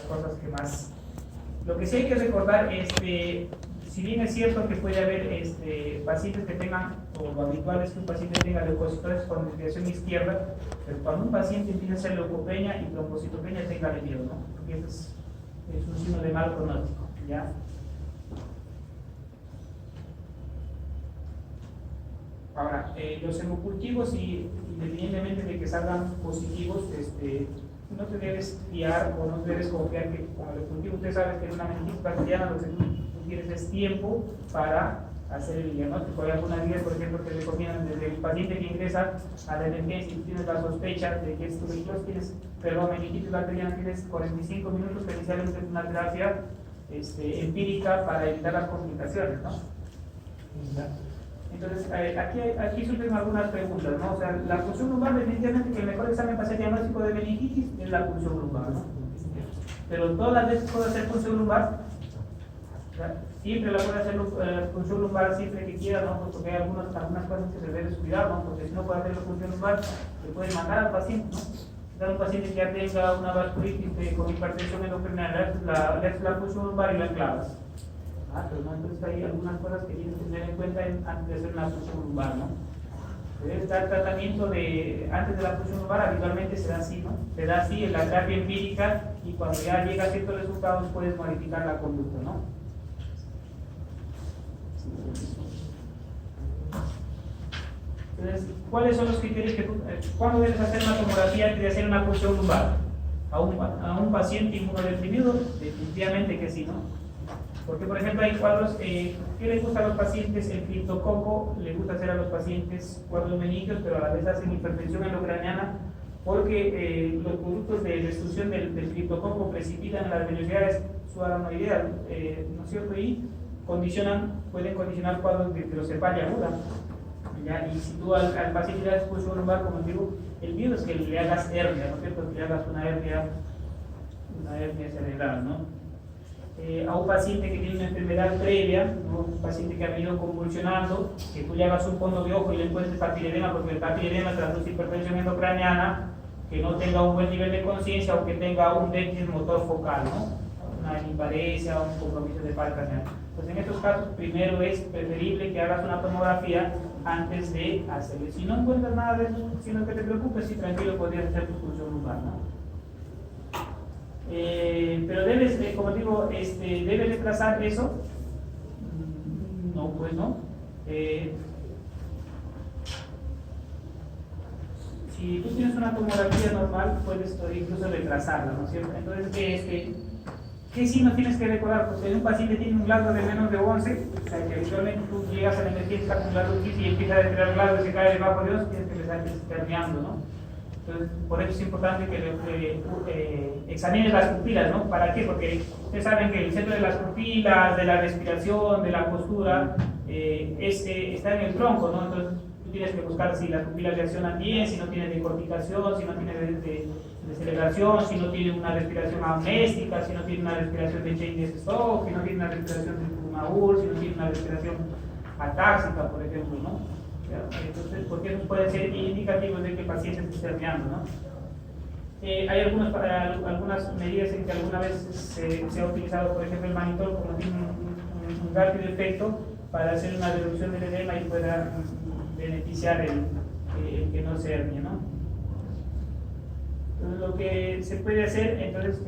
cosas que más. Lo que sí hay que recordar, si bien es cierto que puede haber pacientes que tengan, o lo habitual es que un paciente tenga leucocitosis con desviación izquierda, pero cuando un paciente empieza a hacer leucopenia y trombocitopenia, tenga miedo, ¿no? Porque eso es un signo de mal pronóstico, ¿ya? Ahora, los hemocultivos, independientemente de que salgan positivos, no te debes fiar o no debes confiar que con el hemocultivo, usted sabe que en una meningitis bacteriana lo que tú tienes es tiempo para hacer el diagnóstico. Hay algunas guías, por ejemplo, que recomiendan desde el paciente que ingresa a la emergencia y tienes la sospecha de que es tuberculosis, meningitis bacteriana, tienes 45 minutos para iniciar una terapia empírica para evitar las complicaciones, ¿no? Entonces, aquí surgen algunas preguntas, ¿no? O sea, la punción lumbar, definitivamente que el mejor examen para hacer diagnóstico de meningitis es la punción lumbar, ¿no? Pero todas las veces puedo hacer punción lumbar, siempre la puede hacer punción lumbar siempre que quiera, ¿no? Porque hay algunas cosas que se debe descuidar, ¿no? Porque si no puede hacer la punción lumbar, se puede matar al paciente, ¿no? Si un paciente que ya tenga una vasculitis con hipertensión endocrina, le haces la punción lumbar y la clavas. Pero no, entonces hay algunas cosas que tienes que tener en cuenta antes de hacer una punción lumbar, ¿no? Se debe dar tratamiento antes de la punción lumbar, habitualmente se da así, ¿no? Se da así en la terapia empírica y cuando ya llega a ciertos resultados puedes modificar la conducta, ¿no? Entonces, ¿cuáles son los criterios cuándo debes hacer una tomografía antes de hacer una punción lumbar? ¿A un paciente inmunodeprimido? Definitivamente que sí, ¿no? Porque, por ejemplo, hay cuadros, ¿qué les gusta a los pacientes? El criptococo le gusta hacer a los pacientes cuadros meningios, pero a la vez hacen hipertensión endocraniana, porque los productos de destrucción del criptococo precipitan las velocidades subaracnoideas, ¿no es cierto? Y pueden condicionar cuadros de heterocefalia aguda. ¿Ya? Y si tú al paciente le das punción lumbar, como digo, el miedo es que le hagas hernia, ¿no es cierto? Que le hagas una hernia cerebral, ¿no? A un paciente que tiene una enfermedad previa, ¿no? Un paciente que ha venido convulsionando, que tú le hagas un fondo de ojo y le encuentres papiledema, porque el papiledema traduce hipertensión endocraniana, que no tenga un buen nivel de conciencia o que tenga un déficit motor focal, ¿no? Una hemiparesia o un compromiso de par craneal. Pues en estos casos, primero es preferible que hagas una tomografía antes de hacerlo. Si no encuentras nada de eso, sino que te preocupes, sí, tranquilo, podrías hacer tu punción lumbar, ¿no? Pero debes, como digo, ¿debes retrasar eso? No, pues no. Si tú tienes una tomografía normal, puedes incluso retrasarla, ¿no es cierto? Entonces, ¿qué signos tienes que recordar? Pues si un paciente tiene un glado de menos de 11, o sea que habitualmente tú llegas a la emergencia con un glado X y empieza a retirar el glado y se cae debajo de Dios, tienes que empezar terneando, ¿no? Entonces, por eso es importante que examines las pupilas, ¿no? ¿Para qué? Porque ustedes saben que el centro de las pupilas, de la respiración, de la postura, está en el tronco, ¿no? Entonces, tú tienes que buscar si las pupilas reaccionan bien, si no tiene decorticación, si no tiene deceleración, si no tiene una respiración amnéstica, si no tiene una respiración de Chain-Stock, si no tiene una respiración de Fumaur, si no tiene una respiración atáxica, por ejemplo, ¿no? Entonces, porque eso puede ser indicativo de que el paciente esté herniando, ¿no? Hay algunas medidas en que alguna vez se ha utilizado, por ejemplo, el mannitol como tiene un rápido efecto para hacer una reducción del edema y pueda beneficiar el que no se hernie, ¿no? Entonces, lo que se puede hacer, entonces,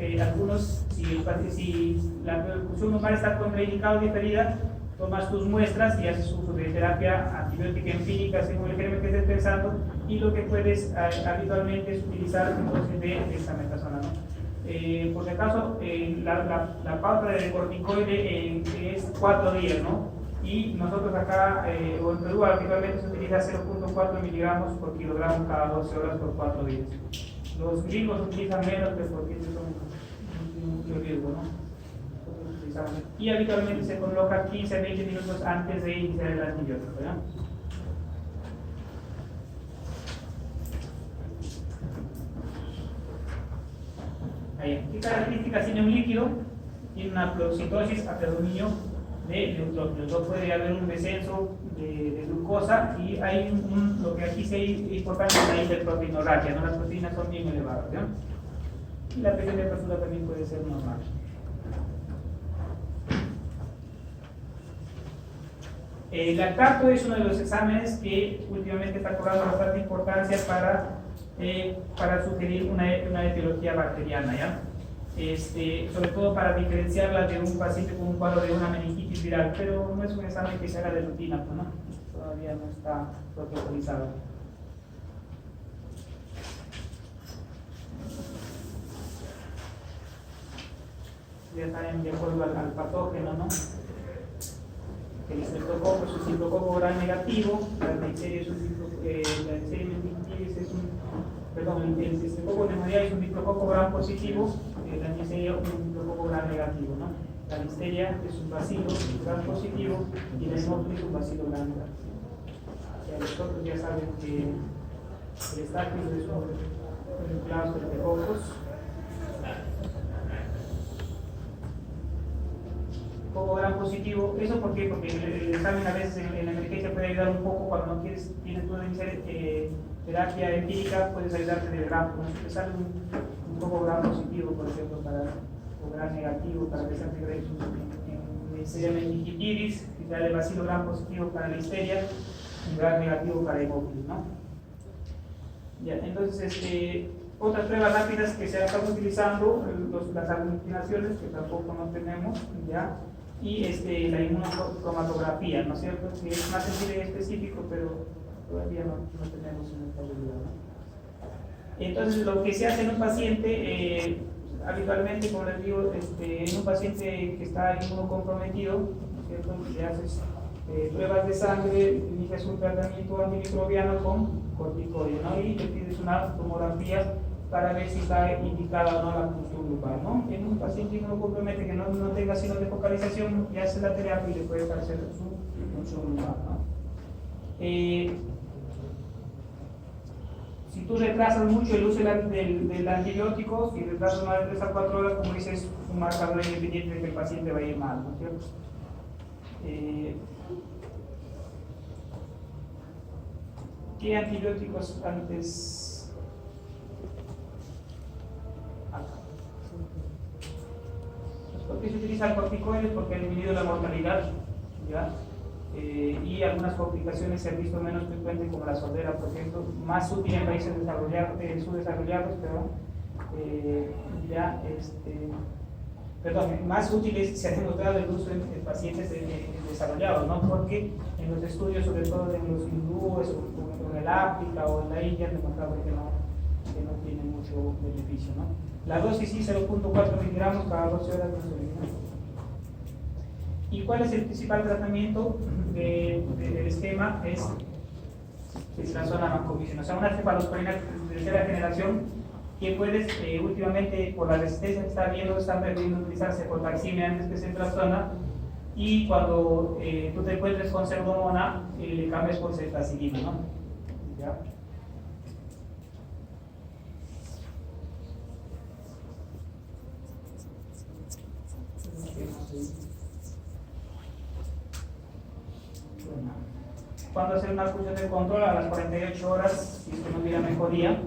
si la punción lumbar está contraindicada o diferida, tomas tus muestras y haces uso de terapia antibiótica empírica según el germen que estés pensando, y lo que puedes habitualmente es utilizar entonces de dexametasona, ¿no? Por si acaso, la pauta de corticoide es 4 días, ¿no? Y nosotros acá, o en Perú, habitualmente se utiliza 0.4 miligramos por kilogramo cada 12 horas por 4 días. Los gringos utilizan menos, pues porque estos son un riesgo, ¿no? Y habitualmente se coloca 15 a 20 minutos antes de iniciar el antibiótico, ¿verdad? ¿Qué características tiene un líquido? Tiene una pleurocitosis a predominio de neutrófilos. No puede haber un descenso de glucosa y hay lo que aquí se es importante es la hiperproteinorragia, ¿no? Las proteínas son bien elevadas, ¿verdad? La presión de apertura también puede ser normal. El lactato es uno de los exámenes que últimamente está cobrando bastante importancia para sugerir una etiología bacteriana, ¿ya? Sobre todo para diferenciarla de un paciente con un cuadro de una meningitis viral, pero no es un examen que se haga de rutina, ¿no? Todavía no está protocolizado. Ya saben, de acuerdo al patógeno, ¿no? El estreptococo es un ciclococo oral negativo, la Neisseria es un el estreptococo pneumoniae es un diplococo gram positivo, la Neisseria un diplococo gram negativo, ¿no? La Listeria es un bacilo gram positivo y la Haemophilus es un bacilo gram negativo. Los otros ya saben que el Staphylococcus es un nucleado de estreptococos. Poco gran positivo, ¿eso por qué? Porque el examen a veces en la emergencia puede ayudar un poco cuando no tienes duda de iniciar terapia empírica, puedes ayudarte del gramo, ¿no? Si te sale un poco gran positivo, por ejemplo, o gran negativo para que se integre en Neisseria meningitidis, y sale bacilo gran positivo para la histeria, un gran negativo para Haemophilus, ¿no? Ya, entonces, otras pruebas rápidas que se están utilizando, las aglutinaciones, que tampoco no tenemos, ¿ya? Y la inmunocromatografía, ¿no es cierto? Que es más sensible y específico, pero todavía no tenemos en esta realidad, ¿no? Entonces, lo que se hace en un paciente, habitualmente, como les digo, en un paciente que está inmunocomprometido, ¿no es cierto? Le haces pruebas de sangre, inicias un tratamiento antimicrobiano con corticoide, ¿no? Y le pides una tomografía para ver si está indicada o no la punción lumbar, ¿no? En un paciente que no compromete, que no tenga signos de focalización, ya hace la terapia y le puede hacer su punción lumbar, ¿no? Si tú retrasas mucho el uso del antibiótico, si retrasas más de 3 a 4 horas, como dices, es un marcador independiente de que el paciente va a ir mal, ¿no es cierto? ¿Qué antibióticos antes? ¿Por qué se utilizan corticoides? Porque han disminuido la mortalidad, ¿ya? Y algunas complicaciones se han visto menos frecuentes, como la sordera, por ejemplo, más útil en países subdesarrollados, más útiles se ha demostrado el uso en pacientes desarrollados, ¿no? Porque en los estudios, sobre todo en los hindúes, o en el África o en la India, han demostrado que no tiene mucho beneficio, ¿no? La dosis sí, 0.4 miligramos cada 12 horas de insulina. ¿Y cuál es el principal tratamiento del esquema? Es la zona vancomicina, o sea, una cefalosporina de tercera generación que puedes, últimamente, por la resistencia que está habiendo, están permitiendo utilizar cefotaximia antes que centrazona, y cuando tú te encuentres con pseudomonas, le cambias por ceftazidima, ¿no? ¿Ya? Cuando hacer una función de control a las 48 horas, si es que no hubiera mejoría,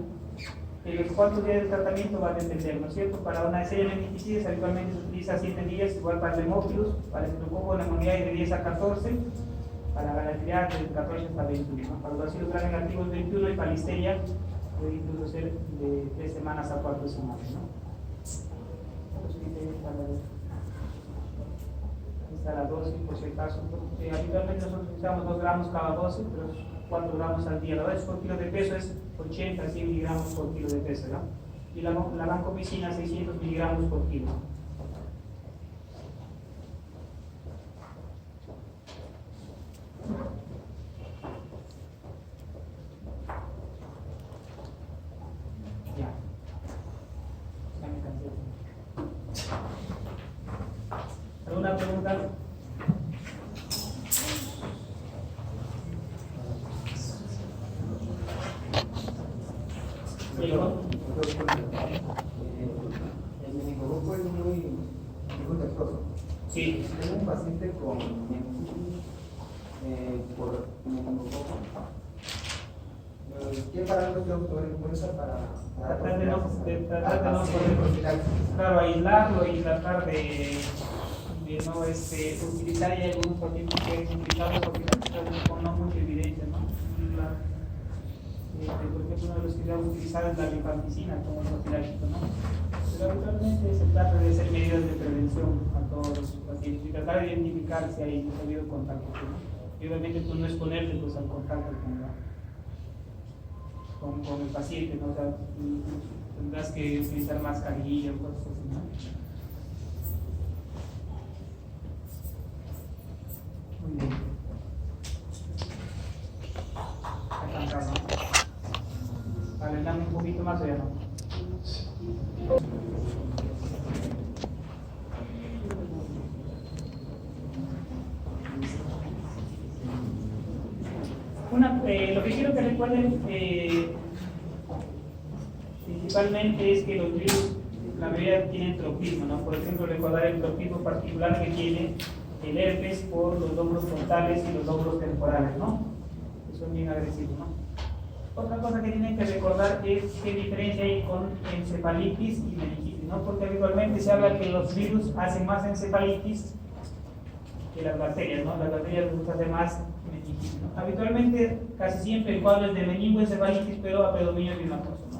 los cuantos días de tratamiento va a depender, ¿no es cierto? Para una serie de meningitis habitualmente se utiliza 7 días, igual para el Haemophilus, para el estreptococo pneumoniae de 10 a 14, para la galactiridad de 14 hasta 21, ¿no? Para los bacilos gram negativos 21, y para la Listeria puede incluso ser de 3 semanas a 4 semanas, ¿no? Está la dosis, por si acaso. Habitualmente nosotros utilizamos 2 gramos cada 12, pero 4 gramos al día. La dosis por kilo de peso es 80 a 100 miligramos por kilo de peso, ¿no? Y la vancomicina 600 miligramos por kilo. Ya. Ya me cansé. ¿Alguna pregunta? El meningococo es muy contagioso. Sí. Tengo un paciente con meningitis por meningococo ¿Qué parámetros tengo que tomar en cuenta para tratar de no poner profilaxis? claro, aislarlo y tratar de no utilizar ya algunos pacientes que utilizarlos porque con no mucha evidencia, ¿no? Por ejemplo, uno de los que se ha utilizado es la rifampicina como profiláctico, ¿no? Pero habitualmente se trata de hacer medidas de prevención a todos los pacientes y tratar de identificar si hay habido contacto, ¿no? Y obviamente tú no exponerte pues, al contacto con el paciente, ¿no? O sea, tendrás que utilizar mascarilla o cosas así, ¿no? Muy bien. Está cansado, ¿no? Vale, dame un poquito más o ya no. Lo que quiero que recuerden principalmente es que los virus, la mayoría tienen tropismo, ¿no? Por ejemplo, recordar el tropismo particular que tiene el herpes por los lóbulos frontales y los lóbulos temporales, ¿no? Que son bien agresivos, ¿no? Otra cosa que tienen que recordar es qué diferencia hay con encefalitis y meningitis, ¿no? Porque habitualmente se habla que los virus hacen más encefalitis que las bacterias, ¿no? Las bacterias les gusta hacer más meningitis, ¿no? Habitualmente, casi siempre el cuadro es de meningoencefalitis, pero a predominio biomatoso, ¿no?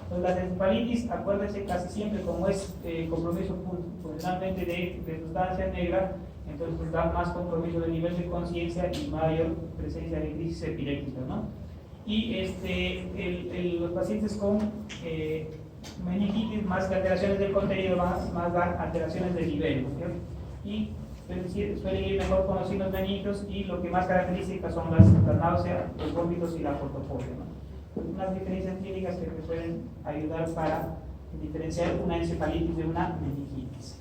Entonces, las encefalitis, acuérdense, casi siempre, como es compromiso funcionalmente de sustancia negra, entonces pues, da más compromiso de nivel de conciencia y mayor presencia de crisis epiléptica, ¿no? Y los pacientes con meningitis, más que alteraciones del contenido, más dan alteraciones del nivel, ¿no? Y suelen ir mejor con los signos benignos y lo que más características son las náuseas, los vómitos y la fotofobia, ¿no? Unas diferencias clínicas que te pueden ayudar para diferenciar una encefalitis de una meningitis.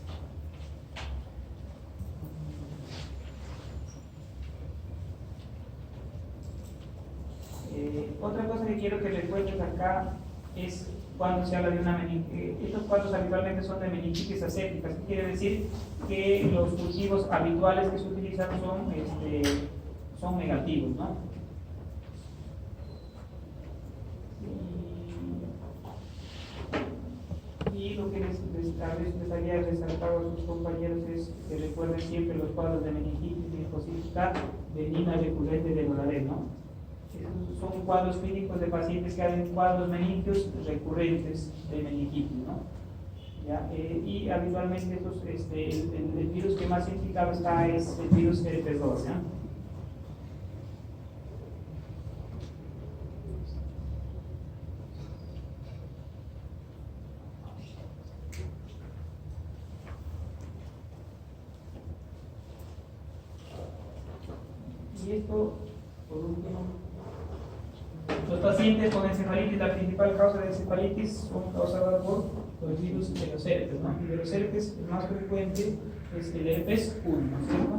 Otra cosa que quiero que recuerdes acá es cuando se habla de una meningitis. Estos cuadros habitualmente son de meningitis asépticas, que quiere decir que los cultivos habituales que se utilizan son negativos, ¿no? Y lo que les había resaltado a sus compañeros es que recuerden siempre los cuadros de meningitis linfocítica benigna recurrente de Loradet, ¿no? Son cuadros clínicos de pacientes que hacen cuadros meningios recurrentes de meningitis, ¿no? ¿Ya? Y habitualmente el virus que más implicado está es el virus herpes 2, ¿ya? Y esto, por último, los pacientes con encefalitis, la principal causa de encefalitis son causadas por los virus de los herpes, ¿no? Y de los herpes, el más frecuente es el herpes 1, ¿no es cierto?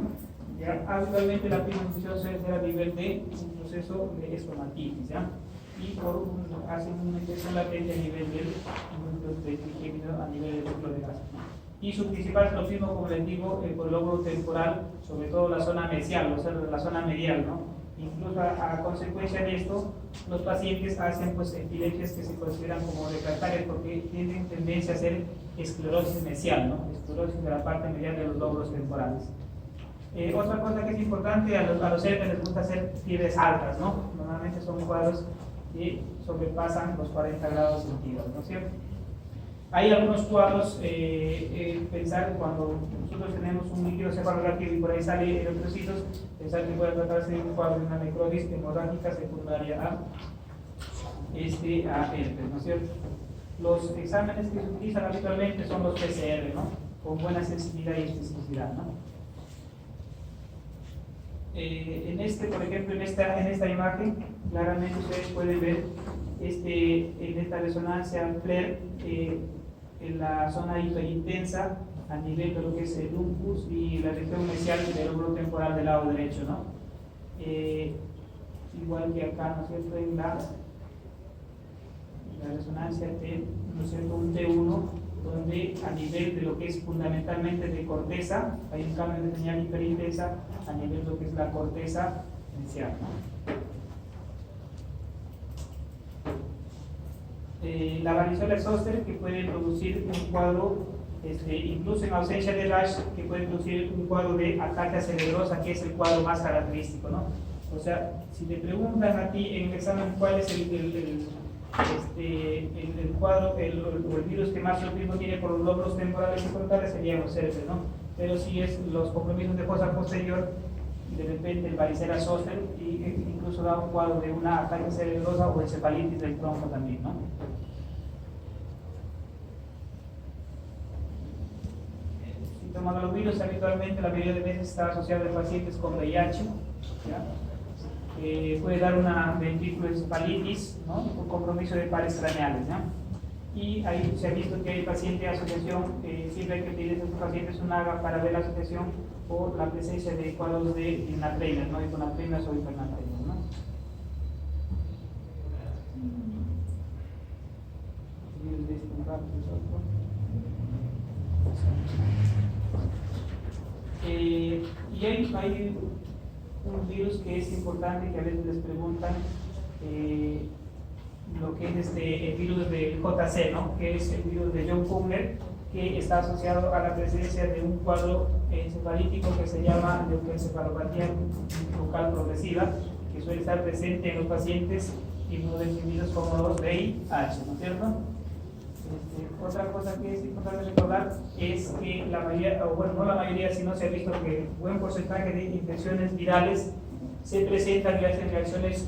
Ya, habitualmente la pigmentación suele ser a nivel de un proceso de estomatitis, ¿ya? Y hacen una infección latente a nivel del núcleo de a nivel del núcleo de gas, ¿no? Y su principal tropismo, como les digo, por el lóbulo temporal, sobre todo la zona mesial, o sea, la zona medial, ¿no? Incluso a consecuencia de esto, los pacientes hacen pues epilepsias que se consideran como refractarias porque tienen tendencia a ser esclerosis mesial, ¿no? Esclerosis de la parte medial de los lóbulos temporales. Otra cosa que es importante, a los herpes les gusta hacer fiebres altas, ¿no? Normalmente son cuadros que sobrepasan los 40 grados centígrados, ¿no es cierto? Hay algunos cuadros, pensar cuando nosotros tenemos un líquido cefalorraquídeo y por ahí sale eritrocitos, pensar que puede tratarse de un cuadro de una necrosis hemorrágica secundaria a herpes, ¿no es cierto? Los exámenes que se utilizan habitualmente son los PCR, ¿no? Con buena sensibilidad y especificidad, ¿no? Por ejemplo, en esta imagen, claramente ustedes pueden ver en esta resonancia FLAIR en la zona hiperintensa a nivel de lo que es el uncus y la región mesial del lóbulo temporal del lado derecho, ¿no? Igual que acá, ¿no es cierto? En la resonancia T, ¿no es cierto? Un T1, donde a nivel de lo que es fundamentalmente de corteza, hay un cambio de señal hiperintensa a nivel de lo que es la corteza mesial, ¿no? la varicela zoster, que puede producir un cuadro, incluso en ausencia de rash, que puede producir un cuadro de ataque cerebrosa, que es el cuadro más característico, ¿no? O sea, si te preguntan a ti en el examen cuál es el cuadro, o el virus que más autismo tiene por los lóbulos temporales y frontales, serían los herpes, ¿no? Pero si es los compromisos de fosa posterior, de repente el varicela zoster, incluso da un cuadro de una ataque cerebrosa o encefalitis del tronco también, ¿no? Citomegalovirus habitualmente la mayoría de veces está asociado a pacientes con VIH, ¿ya? Puede dar una ventriculoencefalitis, ¿no? Por compromiso de pares craneales, ¿ya? Y ahí se ha visto que hay paciente de asociación, siempre hay que pedir a estos pacientes un AGA para ver la asociación por la presencia de cuadros de inatreinas, ¿no? Hiponatreinas o hipernatreinas, ¿no? Y hay un virus que es importante, que a veces les preguntan, lo que es el virus del JC, ¿no? Que es el virus de John Pugner, que está asociado a la presencia de un cuadro encefalítico que se llama leucoencefalopatía focal progresiva, que suele estar presente en los pacientes inmunodeprimidos como los VIH, ¿no es cierto? Otra cosa que es importante recordar es que la mayoría, o bueno, no la mayoría, sino se ha visto que un buen porcentaje de infecciones virales se presentan y hacen reacciones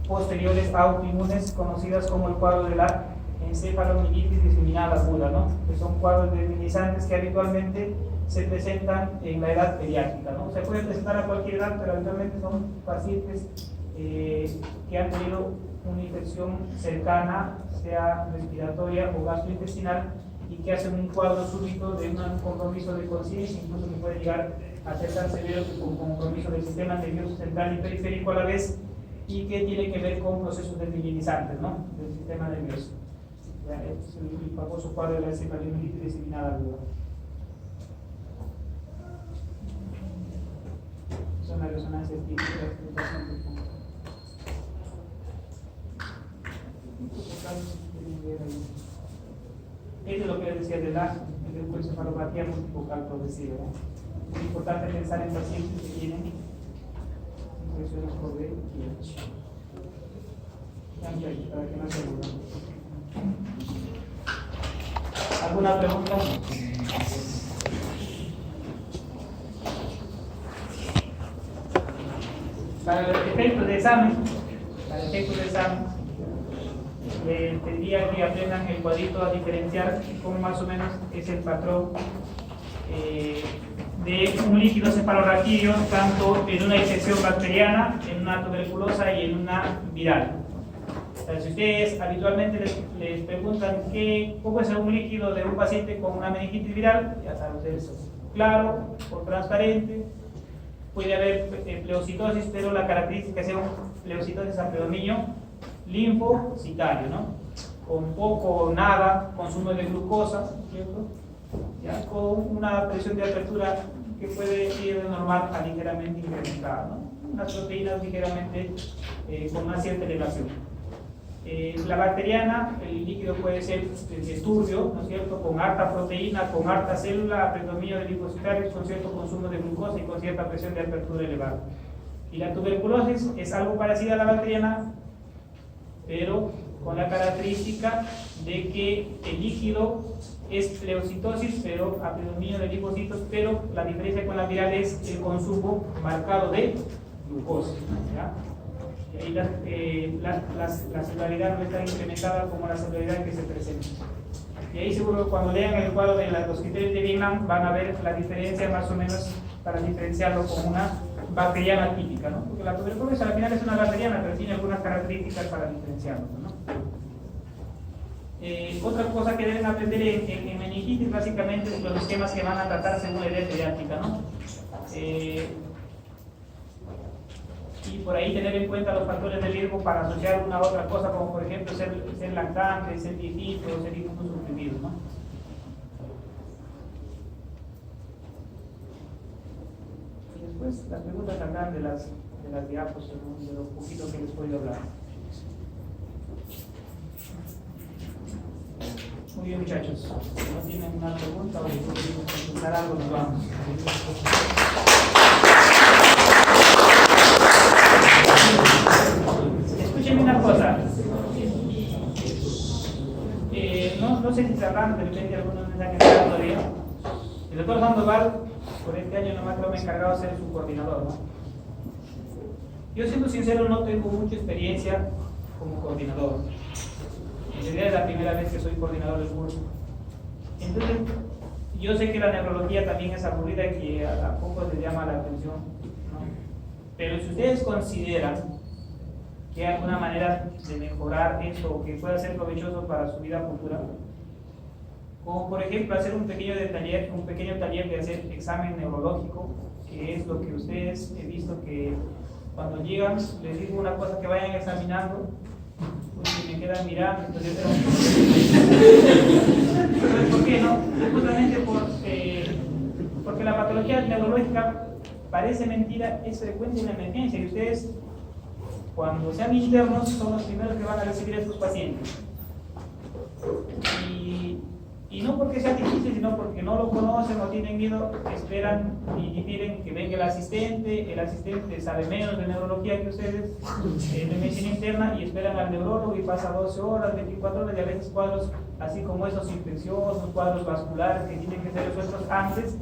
posteriores autoinmunes, conocidas como el cuadro de la encefalomielitis diseminada aguda, ¿no? Que son cuadros desminimizantes que habitualmente se presentan en la edad pediátrica, ¿no? Se pueden presentar a cualquier edad, pero habitualmente son pacientes que han tenido una infección cercana, sea respiratoria o gastrointestinal, y que hacen un cuadro súbito de un compromiso de conciencia, incluso que puede llegar a ser tan severo que con compromiso del sistema nervioso central y periférico a la vez, y que tiene que ver con procesos desminimizantes, ¿no? Del sistema nervioso. Este es el famoso cuadro de la encefalomielitis diseminada aguda. Son las resonancias típicas del paciente. Esto es lo que les decía de la leucoencefalopatía multifocal progresiva, ¿no? Es importante pensar en pacientes que tienen infecciones por VIH. Para que no se olviden. ¿Alguna pregunta? Para el efecto de examen, tendría que aprendan el cuadrito a diferenciar cómo más o menos es el patrón de un líquido cefalorraquídeo, tanto en una infección bacteriana, en una tuberculosa y en una viral. Entonces, si ustedes habitualmente les preguntan cómo es un líquido de un paciente con una meningitis viral, ya saben ustedes, claro o transparente. Puede haber pleocitosis, pero la característica sea un pleocitosis a predominio linfocitario, ¿no? Con poco o nada consumo de glucosa, ¿cierto? Ya, con una presión de apertura que puede ir de normal a ligeramente incrementada, ¿no? Unas proteínas ligeramente con una cierta elevación. La bacteriana, el líquido puede ser turbio, ¿no es cierto?, con harta proteína, con harta célula, predominio de linfocitarios, con cierto consumo de glucosa y con cierta presión de apertura elevada. Y la tuberculosis es algo parecido a la bacteriana, pero con la característica de que el líquido es pleocitosis, pero a predominio de linfocitos, pero la diferencia con la viral es el consumo marcado de glucosa, ¿ya? Y ahí la celularidad no está incrementada como la celularidad que se presenta. Y ahí seguro cuando lean el cuadro de los criterios de Bingham van a ver la diferencia más o menos para diferenciarlo como una bacteriana típica, ¿no? Porque la tuberculosis al final es una bacteriana, pero tiene algunas características para diferenciarlo, ¿no? Otra cosa que deben aprender en meningitis básicamente es los esquemas que van a tratar según la edad pediátrica, ¿no? Y por ahí tener en cuenta los factores de riesgo para asociar una a otra cosa, como por ejemplo ser lactante, ser viejito, ser inmunosuprimido, ¿no? Y después las preguntas saldrán de las diapos, de lo poquito que les puedo hablar. Muy bien, muchachos. Si no tienen una pregunta o si quieren consultar algo, nos vamos. Escúchenme una cosa. No sé si sabrán, de repente algunos mensajes que están todavía. El doctor Sandoval, por este año nomás creo me he encargado de ser su coordinador, ¿no? Yo, siendo sincero, no tengo mucha experiencia como coordinador. En realidad es la primera vez que soy coordinador del curso. Entonces, yo sé que la neurología también es aburrida y que a pocos les llama la atención, ¿no? Pero si ustedes consideran que hay alguna manera de mejorar esto o que pueda ser provechoso para su vida futura, como por ejemplo hacer un pequeño taller de hacer examen neurológico, que es lo que ustedes he visto que cuando llegan les digo una cosa que vayan examinando, pues me quedan mirando, entonces ¿por qué no? Justamente porque la patología neurológica parece mentira, es frecuente en la emergencia y ustedes cuando sean internos son los primeros que van a recibir a estos pacientes. Y no porque sea difícil, sino porque no lo conocen o tienen miedo, esperan y piden que venga el asistente sabe menos de neurología que ustedes, de medicina interna, y esperan al neurólogo y pasa 12 horas, 24 horas, y a veces cuadros así como esos infecciosos, cuadros vasculares que tienen que ser resueltos antes,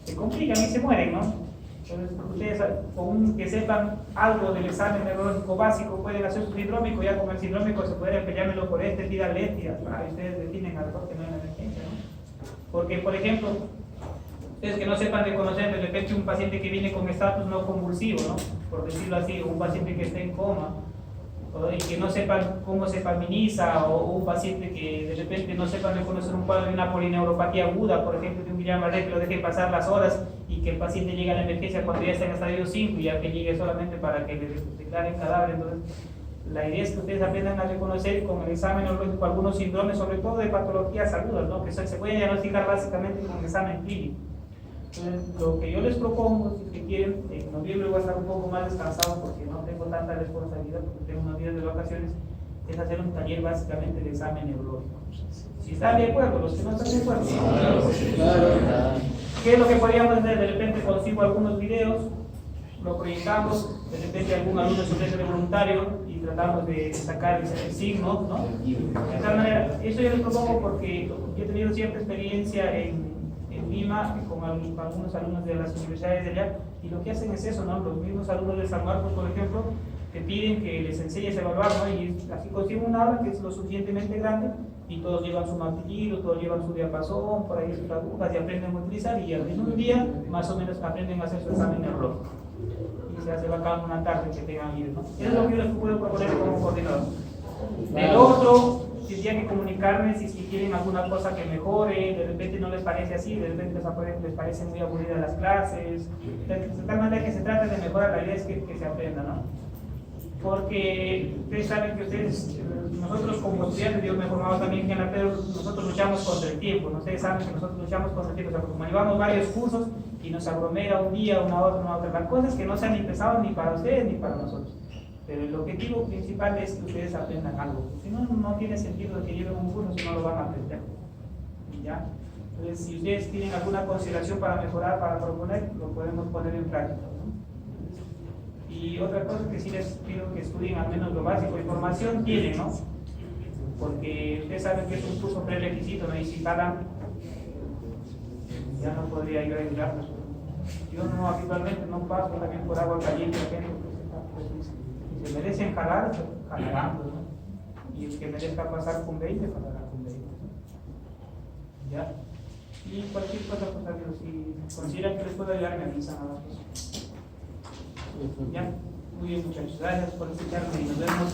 se complican y se mueren, ¿no? Entonces, ustedes, con que sepan algo del examen neurológico básico, pueden hacer su sindrómico, ya con el sindrómico se puede empeñármelo por pídale para ustedes definen al que no hay emergencia, ¿no? Porque, por ejemplo, ustedes que no sepan reconocer de repente un paciente que viene con estatus no convulsivo, ¿no? Por decirlo así, un paciente que está en coma, y que no sepan cómo se feminiza, o un paciente que de repente no sepan reconocer un cuadro de una polineuropatía aguda, por ejemplo, de un Guillain-Barré, que lo deje pasar las horas y que el paciente llegue a la emergencia cuando ya está en estadio 5 y ya que llegue solamente para que le declaren cadáver. Entonces, la idea es que ustedes aprendan a reconocer con el examen neurológico algunos síndromes, sobre todo de patologías agudas, ¿no? Que se pueden diagnosticar básicamente con el examen clínico. Entonces, lo que yo les propongo, si que quieren, en noviembre voy a estar un poco más descansado porque no tengo tanta responsabilidad, porque tengo unos días de vacaciones, es hacer un taller básicamente de examen neurológico. Si están de acuerdo, los que no están de acuerdo. Claro. ¿Qué es lo que podríamos hacer? De repente consigo algunos videos, lo proyectamos, de repente algún alumno se ofrece de voluntario y tratamos de sacar el signo, ¿no? De tal manera, eso yo les propongo porque yo he tenido cierta experiencia en Lima con algunos alumnos de las universidades de allá, y lo que hacen es eso, ¿no? Los mismos alumnos de San Marcos, por ejemplo, te piden que les enseñes a evaluar, ¿no? Y así consiguen un aula que es lo suficientemente grande y todos llevan su martillito, todos llevan su diapasón, por ahí sus agujas y aprenden a utilizar, y al mismo día más o menos aprenden a hacer su examen neurológico y se hace bacán una tarde que tengan ir, ¿no? Eso es lo que yo les puedo proponer como coordinador. Del otro, tendría que comunicarme si quieren alguna cosa que mejore, de repente no les parece así, de repente les parece muy aburridas las clases, de tal manera que se trata de mejorar, la idea es que se aprenda, ¿no? Porque ustedes saben que nosotros como estudiantes, yo me he formado también en la Pedro, nosotros luchamos contra el tiempo, ¿no? Ustedes saben que nosotros luchamos contra el tiempo, o sea, como llevamos varios cursos y nos abrumera un día, una otra, las cosas que no se han empezado ni para ustedes ni para nosotros. Pero el objetivo principal es que ustedes aprendan algo. Si no, no tiene sentido que lleven un curso si no lo van a aprender. ¿Ya? Entonces, si ustedes tienen alguna consideración para mejorar, para proponer, lo podemos poner en práctica, ¿no? Y otra cosa que sí les pido que estudien al menos lo básico, información tienen, ¿no? Porque ustedes saben que es un curso prerequisito, ¿no? Y si pagan, ya no podría yo ayudarlos. Yo no, habitualmente no paso también por agua caliente, si se merecen jalar, jalarán, ¿no? Y el que merezca pasar con 20, pasará con 20. ¿Ya? Y cualquier cosa, pues amigos, si consideran que les puedo ayudar, me avisan a los. ¿Ya? Muy bien, muchachos. Gracias por escucharme y nos vemos.